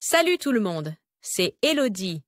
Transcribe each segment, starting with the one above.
Salut tout le monde, c'est Elodie.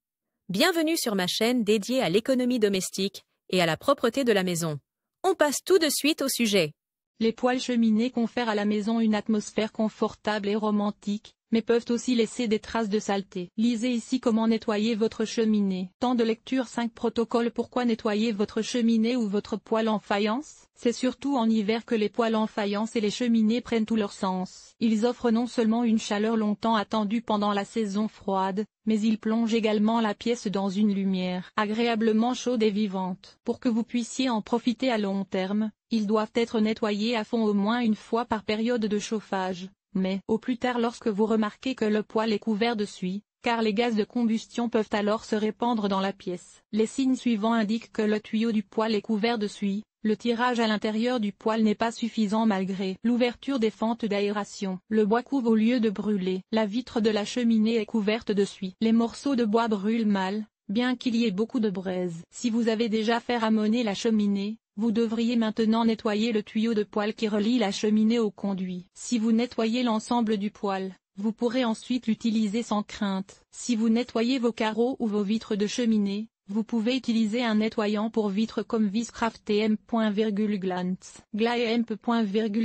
Bienvenue sur ma chaîne dédiée à l'économie domestique et à la propreté de la maison. On passe tout de suite au sujet. Les poêles cheminées confèrent à la maison une atmosphère confortable et romantique, mais peuvent aussi laisser des traces de saleté. Lisez ici comment nettoyer votre cheminée. Temps de lecture 5 protocoles. Pourquoi nettoyer votre cheminée ou votre poêle en faïence? C'est surtout en hiver que les poêles en faïence et les cheminées prennent tout leur sens. Ils offrent non seulement une chaleur longtemps attendue pendant la saison froide, mais ils plongent également la pièce dans une lumière agréablement chaude et vivante. Pour que vous puissiez en profiter à long terme, ils doivent être nettoyés à fond au moins une fois par période de chauffage, mais au plus tard lorsque vous remarquez que le poêle est couvert de suie, car les gaz de combustion peuvent alors se répandre dans la pièce. Les signes suivants indiquent que le tuyau du poêle est couvert de suie. Le tirage à l'intérieur du poêle n'est pas suffisant malgré l'ouverture des fentes d'aération. Le bois couve au lieu de brûler. La vitre de la cheminée est couverte de suie. Les morceaux de bois brûlent mal, bien qu'il y ait beaucoup de braise. Si vous avez déjà fait ramoner la cheminée, vous devriez maintenant nettoyer le tuyau de poêle qui relie la cheminée au conduit. Si vous nettoyez l'ensemble du poêle, vous pourrez ensuite l'utiliser sans crainte. Si vous nettoyez vos carreaux ou vos vitres de cheminée, vous pouvez utiliser un nettoyant pour vitres comme Viscraft TM.Glance,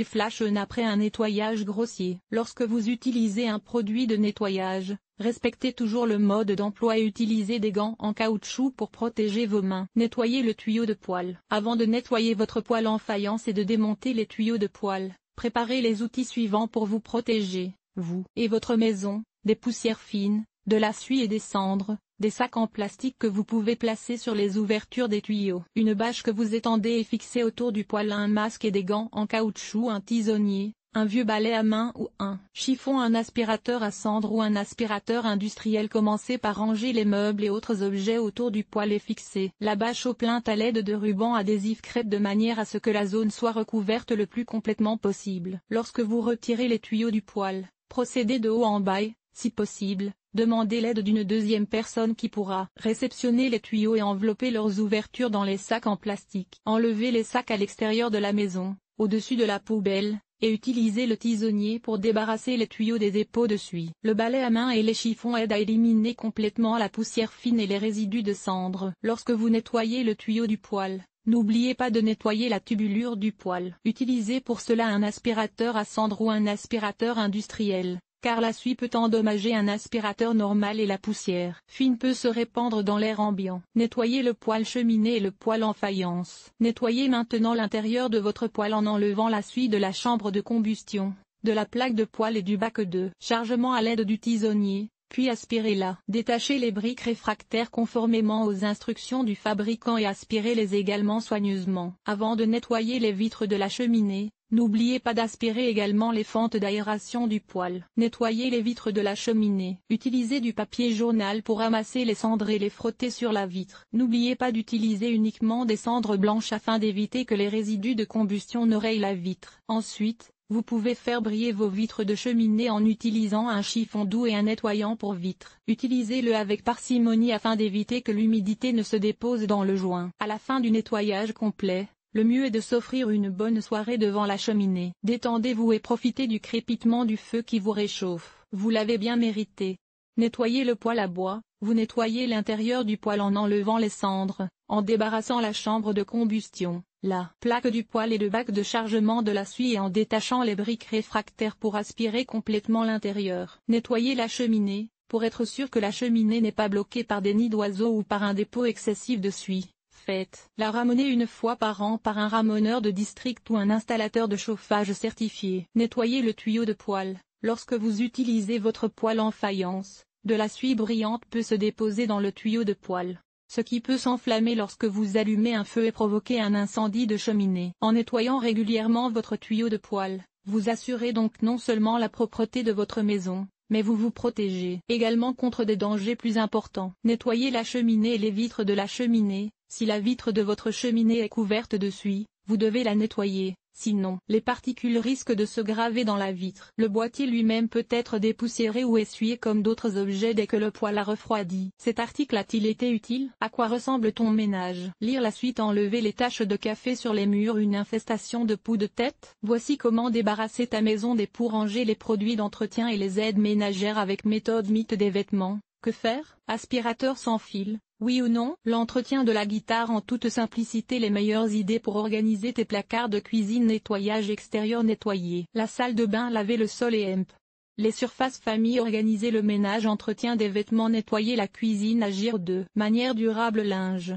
Flash après un nettoyage grossier. Lorsque vous utilisez un produit de nettoyage, respectez toujours le mode d'emploi et utilisez des gants en caoutchouc pour protéger vos mains. Nettoyez le tuyau de poêle. Avant de nettoyer votre poêle en faïence et de démonter les tuyaux de poêle, préparez les outils suivants pour vous protéger, vous et votre maison, des poussières fines, de la suie et des cendres, des sacs en plastique que vous pouvez placer sur les ouvertures des tuyaux, une bâche que vous étendez et fixez autour du poêle, un masque et des gants en caoutchouc, un tisonnier, un vieux balai à main ou un chiffon, un aspirateur à cendres ou un aspirateur industriel. Commencez par ranger les meubles et autres objets autour du poêle et fixez la bâche au plein à l'aide de rubans adhésifs crêpes de manière à ce que la zone soit recouverte le plus complètement possible. Lorsque vous retirez les tuyaux du poêle, procédez de haut en bas et, si possible, demandez l'aide d'une deuxième personne qui pourra réceptionner les tuyaux et envelopper leurs ouvertures dans les sacs en plastique. Enlevez les sacs à l'extérieur de la maison, au-dessus de la poubelle, et utilisez le tisonnier pour débarrasser les tuyaux des dépôts de suie. Le balai à main et les chiffons aident à éliminer complètement la poussière fine et les résidus de cendres. Lorsque vous nettoyez le tuyau du poêle, n'oubliez pas de nettoyer la tubulure du poêle. Utilisez pour cela un aspirateur à cendres ou un aspirateur industriel, car la suie peut endommager un aspirateur normal et la poussière fine peut se répandre dans l'air ambiant. Nettoyez le poêle cheminée et le poêle en faïence. Nettoyez maintenant l'intérieur de votre poêle en enlevant la suie de la chambre de combustion, de la plaque de poêle et du bac de chargement à l'aide du tisonnier, puis aspirez-la. Détachez les briques réfractaires conformément aux instructions du fabricant et aspirez-les également soigneusement. Avant de nettoyer les vitres de la cheminée, n'oubliez pas d'aspirer également les fentes d'aération du poêle. Nettoyez les vitres de la cheminée. Utilisez du papier journal pour ramasser les cendres et les frotter sur la vitre. N'oubliez pas d'utiliser uniquement des cendres blanches afin d'éviter que les résidus de combustion ne rayent la vitre. Ensuite, vous pouvez faire briller vos vitres de cheminée en utilisant un chiffon doux et un nettoyant pour vitres. Utilisez-le avec parcimonie afin d'éviter que l'humidité ne se dépose dans le joint. À la fin du nettoyage complet, le mieux est de s'offrir une bonne soirée devant la cheminée. Détendez-vous et profitez du crépitement du feu qui vous réchauffe. Vous l'avez bien mérité. Nettoyez le poêle à bois. Vous nettoyez l'intérieur du poêle en enlevant les cendres, en débarrassant la chambre de combustion, la plaque du poêle et le bac de chargement de la suie et en détachant les briques réfractaires pour aspirer complètement l'intérieur. Nettoyez la cheminée, pour être sûr que la cheminée n'est pas bloquée par des nids d'oiseaux ou par un dépôt excessif de suie. Faites-la ramoner une fois par an par un ramoneur de district ou un installateur de chauffage certifié. Nettoyez le tuyau de poêle. Lorsque vous utilisez votre poêle en faïence, de la suie brillante peut se déposer dans le tuyau de poêle, ce qui peut s'enflammer lorsque vous allumez un feu et provoquer un incendie de cheminée. En nettoyant régulièrement votre tuyau de poêle, vous assurez donc non seulement la propreté de votre maison, mais vous vous protégez également contre des dangers plus importants. Nettoyez la cheminée et les vitres de la cheminée. Si la vitre de votre cheminée est couverte de suie, vous devez la nettoyer. Sinon, les particules risquent de se graver dans la vitre. Le boîtier lui-même peut être dépoussiéré ou essuyé comme d'autres objets dès que le poêle a refroidi. Cet article a-t-il été utile? À quoi ressemble ton ménage? Lire la suite. Enlever les taches de café sur les murs. Une infestation de poux de tête? Voici comment débarrasser ta maison des poux. Ranger les produits d'entretien et les aides ménagères avec méthode mythe des vêtements. Que faire? Aspirateur sans fil? Oui ou non? L'entretien de la guitare en toute simplicité. Les meilleures idées pour organiser tes placards de cuisine. Nettoyage extérieur nettoyer la salle de bain, laver le sol et hemp. Les surfaces famille. Organiser le ménage, entretien des vêtements, nettoyer la cuisine. Agir de manière durable. Linge,